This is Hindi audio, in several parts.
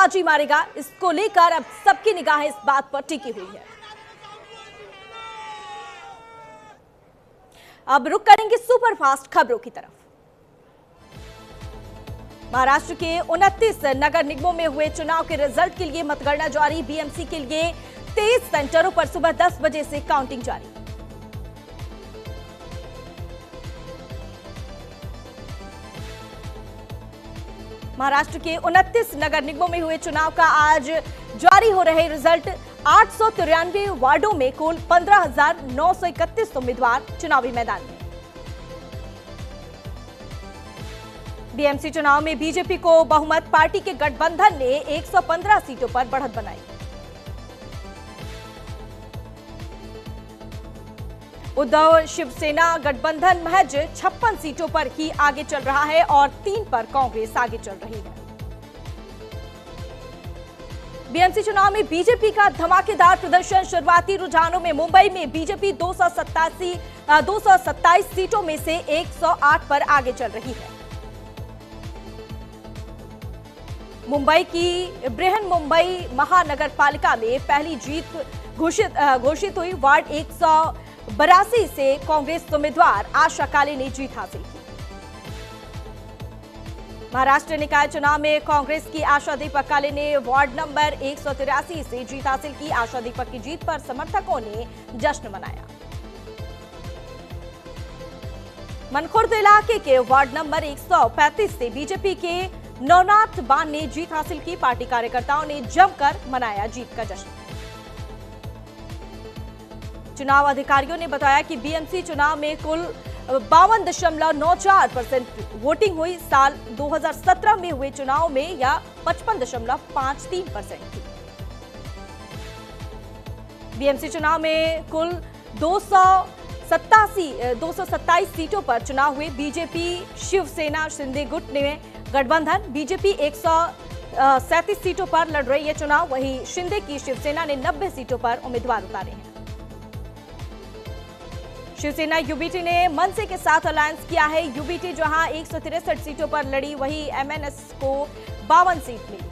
बाजी मारेगा, इसको लेकर अब सबकी निगाहें इस बात पर टिकी हुई है। अब रुक करेंगे सुपरफास्ट खबरों की तरफ। महाराष्ट्र के 29 नगर निगमों में हुए चुनाव के रिजल्ट के लिए मतगणना जारी। बीएमसी के लिए 23 सेंटरों पर सुबह 10 बजे से काउंटिंग जारी। महाराष्ट्र के 29 नगर निगमों में हुए चुनाव का आज जारी हो रहे रिजल्ट। 893 वार्डों में कुल 15,931 उम्मीदवार चुनावी मैदान में। बीएमसी चुनाव में बीजेपी को बहुमत, पार्टी के गठबंधन ने 115 सीटों पर बढ़त बनाई। उद्धव शिवसेना गठबंधन महज 56 सीटों पर ही आगे चल रहा है और 3 पर कांग्रेस आगे चल रही है। बीएमसी चुनाव में बीजेपी का धमाकेदार प्रदर्शन। शुरुआती रुझानों में मुंबई में बीजेपी 227 सीटों में से 108 पर आगे चल रही है। मुंबई की बृहन मुंबई महानगर पालिका में पहली जीत घोषित हुई। वार्ड 182 से कांग्रेस उम्मीदवार आशा काले ने जीत हासिल की। महाराष्ट्र निकाय चुनाव में कांग्रेस की आशा दीपक काले ने वार्ड नंबर 183 से जीत हासिल की। आशा दीपक की जीत पर समर्थकों ने जश्न मनाया। मनखुर्द इलाके के वार्ड नंबर 135 से बीजेपी के नवनाथ बान ने जीत हासिल की। पार्टी कार्यकर्ताओं ने जमकर मनाया जीत का जश्न। चुनाव अधिकारियों ने बताया कि बीएमसी चुनाव में कुल 52.94% वोटिंग हुई। साल 2017 में हुए चुनाव में यह 55.53% थी। बीएमसी चुनाव में कुल 227 सीटों पर चुनाव हुए। बीजेपी शिवसेना शिंदे गुट ने गठबंधन बीजेपी 137 सीटों पर लड़ रही है चुनाव। वहीं शिंदे की शिवसेना ने 90 सीटों पर उम्मीदवार उतारे हैं। शिवसेना यूबीटी ने मनसे के साथ अलायंस किया है। यूबीटी जहां 163 सीटों पर लड़ी, वहीं एमएनएस को 52 सीट मिली।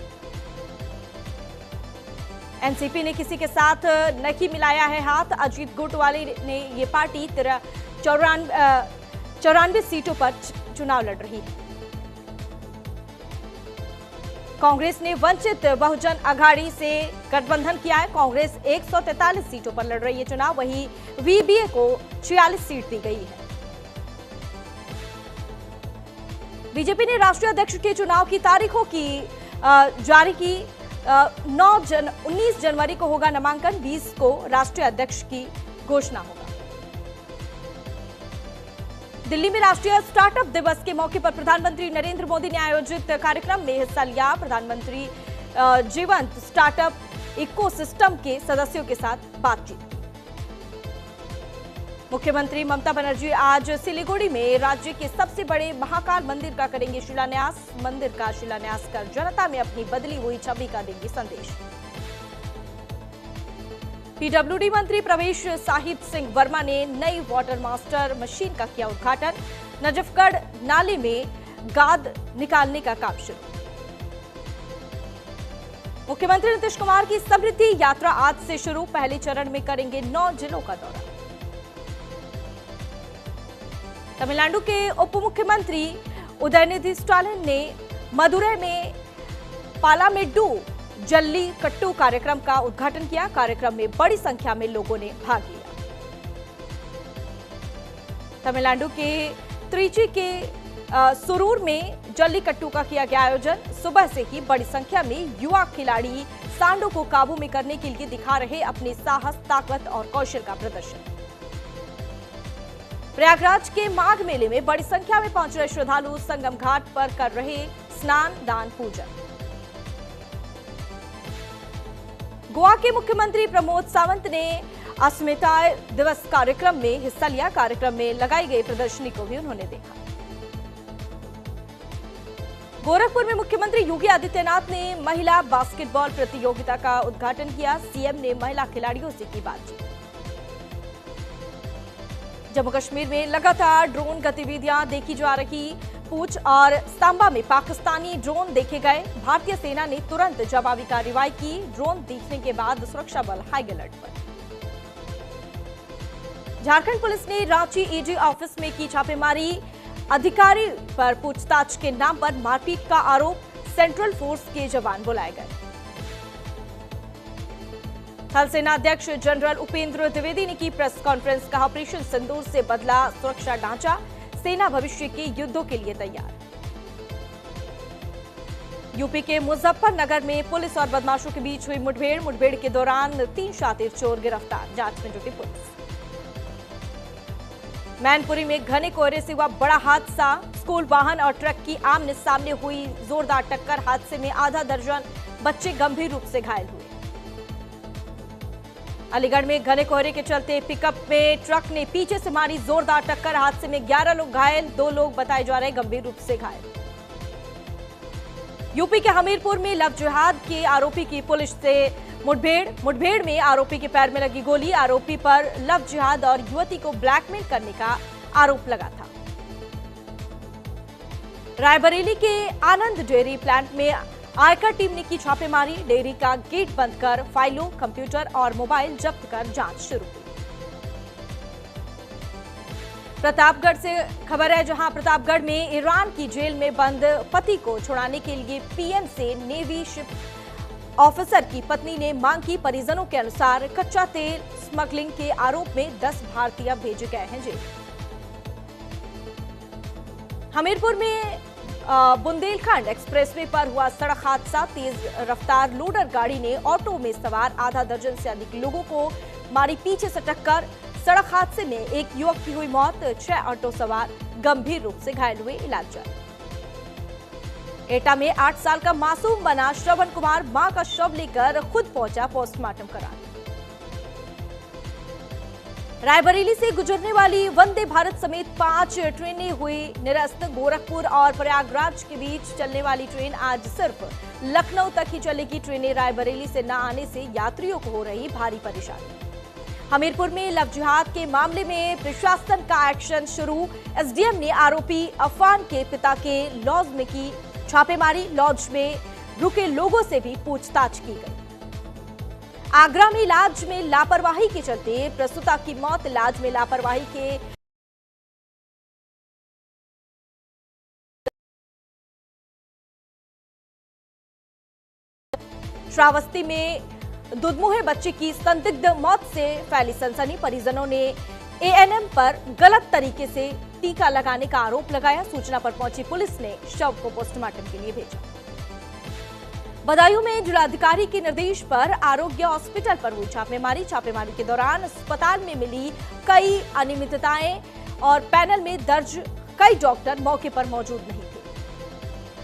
एनसीपी ने किसी के साथ नहीं मिलाया है हाथ। अजीत गुट वाले ने ये पार्टी 94 सीटों पर चुनाव लड़ रही है। कांग्रेस ने वंचित बहुजन अघाड़ी से गठबंधन किया है। कांग्रेस 143 सीटों पर लड़ रही है चुनाव। वहीं वीबीए को 46 सीट दी गई है। बीजेपी ने राष्ट्रीय अध्यक्ष के चुनाव की तारीखों की जारी की। 19 जनवरी को होगा नामांकन। 20 को राष्ट्रीय अध्यक्ष की घोषणा होगा। दिल्ली में राष्ट्रीय स्टार्टअप दिवस के मौके पर प्रधानमंत्री नरेंद्र मोदी ने आयोजित कार्यक्रम में हिस्सा लिया। प्रधानमंत्री जीवंत स्टार्टअप इकोसिस्टम के सदस्यों के साथ बातचीत की। मुख्यमंत्री ममता बनर्जी आज सिलीगुड़ी में राज्य के सबसे बड़े महाकाल मंदिर का करेंगे शिलान्यास। मंदिर का शिलान्यास कर जनता में अपनी बदली हुई छवि का देंगे संदेश। पीडब्ल्यूडी मंत्री प्रवेश साहिब सिंह वर्मा ने नई वाटर मास्टर मशीन का किया उद्घाटन। नजफगढ़ नाले में गाद निकालने का काम शुरू। मुख्यमंत्री नीतीश कुमार की समृद्धि यात्रा आज से शुरू। पहले चरण में करेंगे 9 जिलों का दौरा। तमिलनाडु के उप मुख्यमंत्री उदयनिधि स्टालिन ने मदुरै में पालामेड्डू जल्लीकट्टू कार्यक्रम का उद्घाटन किया। कार्यक्रम में बड़ी संख्या में लोगों ने भाग लिया। तमिलनाडु के त्रिची के सुरूर में जल्लीकट्टू का किया गया आयोजन। सुबह से ही बड़ी संख्या में युवा खिलाड़ी सांडों को काबू में करने के लिए दिखा रहे अपने साहस, ताकत और कौशल का प्रदर्शन। प्रयागराज के माघ मेले में बड़ी संख्या में पहुंच रहे श्रद्धालु संगम घाट पर कर रहे स्नान, दान, पूजन। गोवा के मुख्यमंत्री प्रमोद सावंत ने अस्मिता दिवस कार्यक्रम में हिस्सा लिया। कार्यक्रम में लगाई गई प्रदर्शनी को भी उन्होंने देखा। गोरखपुर में मुख्यमंत्री योगी आदित्यनाथ ने महिला बास्केटबॉल प्रतियोगिता का उद्घाटन किया। सीएम ने महिला खिलाड़ियों से की बातचीत। जम्मू कश्मीर में लगातार ड्रोन गतिविधियां देखी जा रही। पूंछ और सांबा में पाकिस्तानी ड्रोन देखे गए। भारतीय सेना ने तुरंत जवाबी कार्रवाई की। ड्रोन दिखने के बाद सुरक्षा बल हाई अलर्ट पर। झारखंड पुलिस ने रांची ईडी ऑफिस में की छापेमारी। अधिकारी पर पूछताछ के नाम पर मारपीट का आरोप। सेंट्रल फोर्स के जवान बुलाए गए। थल सेना अध्यक्ष जनरल उपेंद्र द्विवेदी ने की प्रेस कॉन्फ्रेंस। कहा, ऑपरेशन सिंदूर से बदला सुरक्षा ढांचा। सेना भविष्य के युद्धों के लिए तैयार। यूपी के मुजफ्फरनगर में पुलिस और बदमाशों के बीच हुई मुठभेड़ के दौरान 3 शातिर चोर गिरफ्तार। जांच में जुटी पुलिस। मैनपुरी में घने कोहरे से हुआ बड़ा हादसा। स्कूल वाहन और ट्रक की आमने सामने हुई जोरदार टक्कर। हादसे में आधा दर्जन बच्चे गंभीर रूप से घायल हुए। अलीगढ़ में घने कोहरे के चलते पिकअप में ट्रक ने पीछे से मारी जोरदार टक्कर। हादसे में 11 लोग घायल, 2 लोग बताए जा रहे गंभीर रूप से घायल। यूपी के हमीरपुर में लव जिहाद के आरोपी की पुलिस से मुठभेड़ में आरोपी के पैर में लगी गोली। आरोपी पर लव जिहाद और युवती को ब्लैकमेल करने का आरोप लगा था। रायबरेली के आनंद डेयरी प्लांट में आयकर टीम ने की छापेमारी। डेयरी का गेट बंद कर फाइलों, कंप्यूटर और मोबाइल जब्त कर जांच शुरू हुई। प्रतापगढ़ से खबर है, जहां प्रतापगढ़ में ईरान की जेल में बंद पति को छुड़ाने के लिए पीएम से नेवी शिप ऑफिसर की पत्नी ने मांग की। परिजनों के अनुसार कच्चा तेल स्मगलिंग के आरोप में 10 भारतीय भेजे गए हैं जेल। हमीरपुर में बुंदेलखंड एक्सप्रेसवे पर हुआ सड़क हादसा। तेज रफ्तार लोडर गाड़ी ने ऑटो में सवार आधा दर्जन से अधिक लोगों को मारी पीछे से टक्कर। सड़क हादसे में एक युवक की हुई मौत। 6 ऑटो सवार गंभीर रूप से घायल हुए, इलाज जारी। एटा में 8 साल का मासूम बना श्रवण कुमार मां का शव लेकर खुद पहुंचा पोस्टमार्टम कराने। रायबरेली से गुजरने वाली वंदे भारत समेत 5 ट्रेनें हुई निरस्त। गोरखपुर और प्रयागराज के बीच चलने वाली ट्रेन आज सिर्फ लखनऊ तक ही चलेगी। ट्रेनें रायबरेली से न आने से यात्रियों को हो रही भारी परेशानी। हमीरपुर में लव जिहाद के मामले में प्रशासन का एक्शन शुरू। एसडीएम ने आरोपी अफान के पिता के लॉज में की छापेमारी। लॉज में रुके लोगों से भी पूछताछ की गई। आगरा में इलाज में लापरवाही के चलते प्रसूता की मौत। इलाज में लापरवाही के श्रावस्ती में दुधमुहे बच्चे की संदिग्ध मौत से फैली सनसनी। परिजनों ने एएनएम पर गलत तरीके से टीका लगाने का आरोप लगाया। सूचना पर पहुंची पुलिस ने शव को पोस्टमार्टम के लिए भेजा। बदायूं में जिलाधिकारी के निर्देश पर आरोग्य हॉस्पिटल पर हुई छापेमारी। छापेमारी के दौरान अस्पताल में मिली कई अनियमितताएं और पैनल में दर्ज कई डॉक्टर मौके पर मौजूद नहीं थे।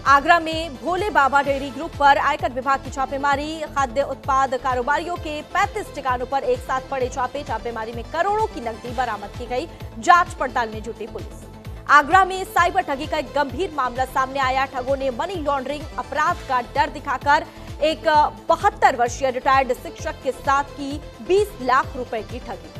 आगरा में भोले बाबा डेयरी ग्रुप पर आयकर विभाग की छापेमारी। खाद्य उत्पाद कारोबारियों के 35 ठिकानों पर एक साथ पड़े छापे। छापेमारी में करोड़ों की नकदी बरामद की गई। जांच पड़ताल में जुटी पुलिस। आगरा में साइबर ठगी का एक गंभीर मामला सामने आया। ठगों ने मनी लॉन्ड्रिंग अपराध का डर दिखाकर एक 72 वर्षीय रिटायर्ड शिक्षक के साथ की 20 लाख रुपए की ठगी।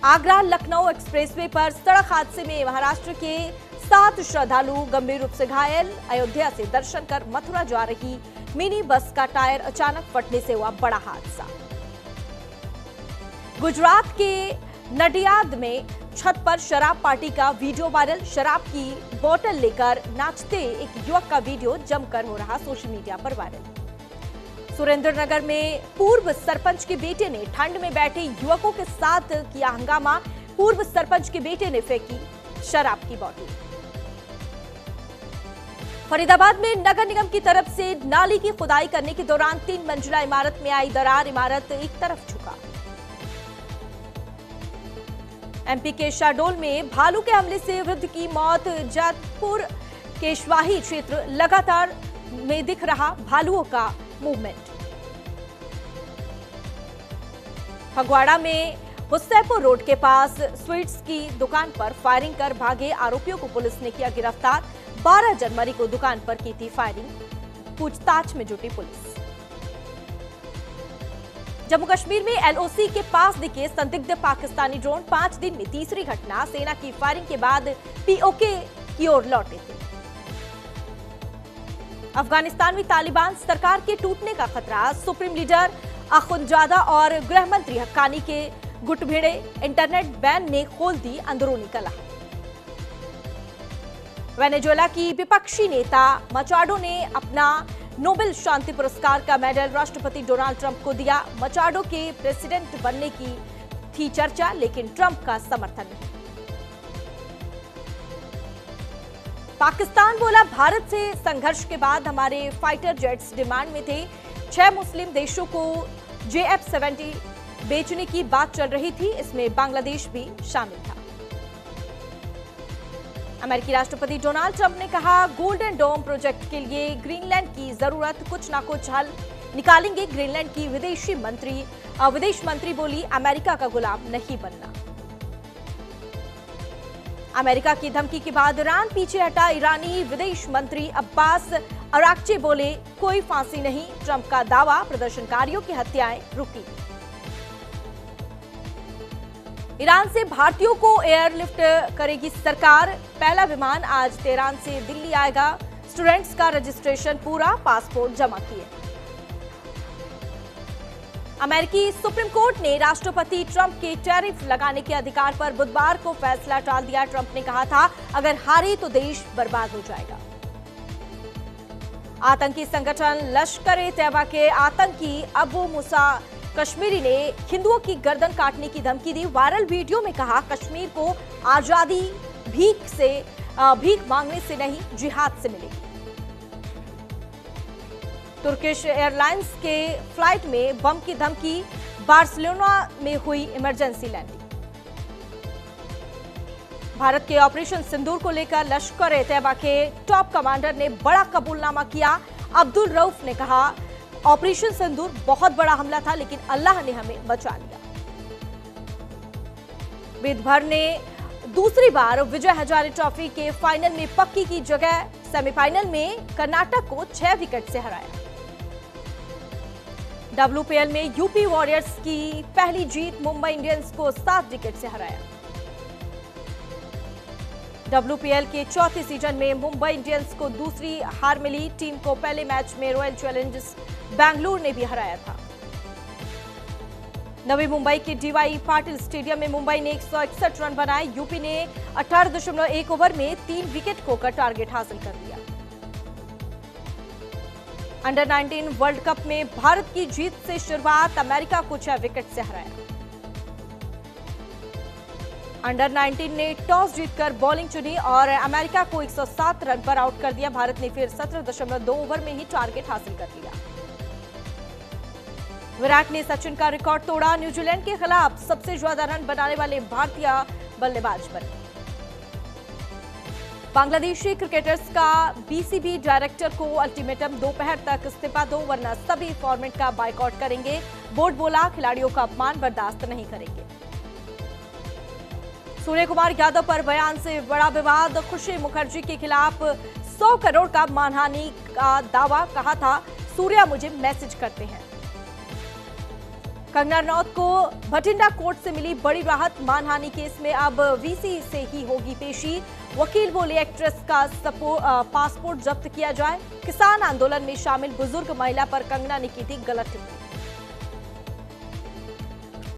आगरा लखनऊ एक्सप्रेसवे पर सड़क हादसे में महाराष्ट्र के 7 श्रद्धालु गंभीर रूप से घायल। अयोध्या से दर्शन कर मथुरा जा रही मिनी बस का टायर अचानक फटने से हुआ बड़ा हादसा। गुजरात के नडियाद में छत पर शराब पार्टी का वीडियो वायरल। शराब की बोतल लेकर नाचते एक युवक का वीडियो जमकर हो रहा सोशल मीडिया पर वायरल। सुरेंद्रनगर में पूर्व सरपंच के बेटे ने ठंड में बैठे युवकों के साथ किया हंगामा। पूर्व सरपंच के बेटे ने फेंकी शराब की बोतल। फरीदाबाद में नगर निगम की तरफ से नाली की खुदाई करने के दौरान 3 मंजिला इमारत में आई दरार। इमारत एक तरफ झुका। एमपी के शहडोल में भालू के हमले से वृद्ध की मौत। जैतपुर के शाही क्षेत्र लगातार में दिख रहा भालुओं का मूवमेंट। फगवाड़ा में हुसैनपुर रोड के पास स्वीट्स की दुकान पर फायरिंग कर भागे आरोपियों को पुलिस ने किया गिरफ्तार। 12 जनवरी को दुकान पर की थी फायरिंग। पूछताछ में जुटी पुलिस। जम्मू कश्मीर में एलओसी के पास दिखे संदिग्ध पाकिस्तानी ड्रोन। 5 दिन में तीसरी घटना। सेना की फायरिंग के बाद पीओके की ओर लौटे थे। अफगानिस्तान में तालिबान सरकार के टूटने का खतरा। सुप्रीम लीडर अखुंदजादा और गृह मंत्री हक्कानी के गुटभिड़े। इंटरनेट बैन ने खोल दी अंदरूनी कलह। वेनेजुएला की विपक्षी नेता मचाडो ने अपना नोबेल शांति पुरस्कार का मेडल राष्ट्रपति डोनाल्ड ट्रंप को दिया। मचाडो के प्रेसिडेंट बनने की थी चर्चा, लेकिन ट्रंप का समर्थन नहीं। पाकिस्तान बोला, भारत से संघर्ष के बाद हमारे फाइटर जेट्स डिमांड में थे। 6 मुस्लिम देशों को JF-70 बेचने की बात चल रही थी, इसमें बांग्लादेश भी शामिल था। अमेरिकी राष्ट्रपति डोनाल्ड ट्रंप ने कहा, गोल्डन डोम प्रोजेक्ट के लिए ग्रीनलैंड की जरूरत, कुछ ना कुछ हल निकालेंगे। ग्रीनलैंड की विदेश मंत्री बोली, अमेरिका का गुलाम नहीं बनना। अमेरिका की धमकी के बाद ईरान पीछे हटा। ईरानी विदेश मंत्री अब्बास अराक्ची बोले, कोई फांसी नहीं। ट्रंप का दावा, प्रदर्शनकारियों की हत्याएं रुकी। ईरान से भारतीयों को एयरलिफ्ट करेगी सरकार। पहला विमान आज तेहरान से दिल्ली आएगा। स्टूडेंट्स का रजिस्ट्रेशन पूरा, पासपोर्ट जमा किए। अमेरिकी सुप्रीम कोर्ट ने राष्ट्रपति ट्रंप के टैरिफ लगाने के अधिकार पर बुधवार को फैसला टाल दिया। ट्रंप ने कहा था, अगर हारे तो देश बर्बाद हो जाएगा। आतंकी संगठन लश्कर-ए-तैयबा के आतंकी अबू मूसा कश्मीरी ने हिंदुओं की गर्दन काटने की धमकी दी। वायरल वीडियो में कहा, कश्मीर को आजादी भीख मांगने से नहीं, जिहाद से मिलेगी। तुर्किश एयरलाइंस के फ्लाइट में बम की धमकी। बार्सिलोना में हुई इमरजेंसी लैंडिंग। भारत के ऑपरेशन सिंदूर को लेकर लश्कर-ए-तैयबा के टॉप कमांडर ने बड़ा कबूलनामा किया। अब्दुल रऊफ ने कहा, ऑपरेशन सिंदूर बहुत बड़ा हमला था, लेकिन अल्लाह ने हमें बचा लिया। वेदभर ने दूसरी बार विजय हजारे ट्रॉफी के फाइनल में पक्की की जगह। सेमीफाइनल में कर्नाटक को 6 विकेट से हराया। WPL में यूपी वॉरियर्स की पहली जीत। मुंबई इंडियंस को 7 विकेट से हराया। WPL के चौथे सीजन में मुंबई इंडियंस को दूसरी हार मिली। टीम को पहले मैच में रॉयल चैलेंजर्स बैंगलोर ने भी हराया था। नवी मुंबई के DY पाटिल स्टेडियम में मुंबई ने 161 रन बनाए। यूपी ने 18.1 ओवर में 3 विकेट खोकर टारगेट हासिल कर लिया। अंडर 19 वर्ल्ड कप में भारत की जीत से शुरुआत। अमेरिका को 6 विकेट से हराया। अंडर 19 ने टॉस जीतकर बॉलिंग चुनी और अमेरिका को 107 रन पर आउट कर दिया। भारत ने फिर 17.2 ओवर में ही टारगेट हासिल कर लिया। विराट ने सचिन का रिकॉर्ड तोड़ा। न्यूजीलैंड के खिलाफ सबसे ज्यादा रन बनाने वाले भारतीय बल्लेबाज बने। बांग्लादेशी क्रिकेटर्स का BCB डायरेक्टर को अल्टीमेटम, दोपहर तक इस्तीफा दो वरना सभी फॉर्मेट का बायकॉट करेंगे। बोर्ड बोला, खिलाड़ियों का अपमान बर्दाश्त नहीं करेंगे। सूर्य कुमार यादव पर बयान से बड़ा विवाद। खुशी मुखर्जी के खिलाफ 100 करोड़ का मानहानि का दावा। कहा था, सूर्या मुझे मैसेज करते हैं। कंगना रनौत को भटिंडा कोर्ट से मिली बड़ी राहत। मानहानि केस में अब VC से ही होगी पेशी। वकील बोले, एक्ट्रेस का पासपोर्ट जब्त किया जाए। किसान आंदोलन में शामिल बुजुर्ग महिला पर कंगना ने की थी गलत टिप्पणी।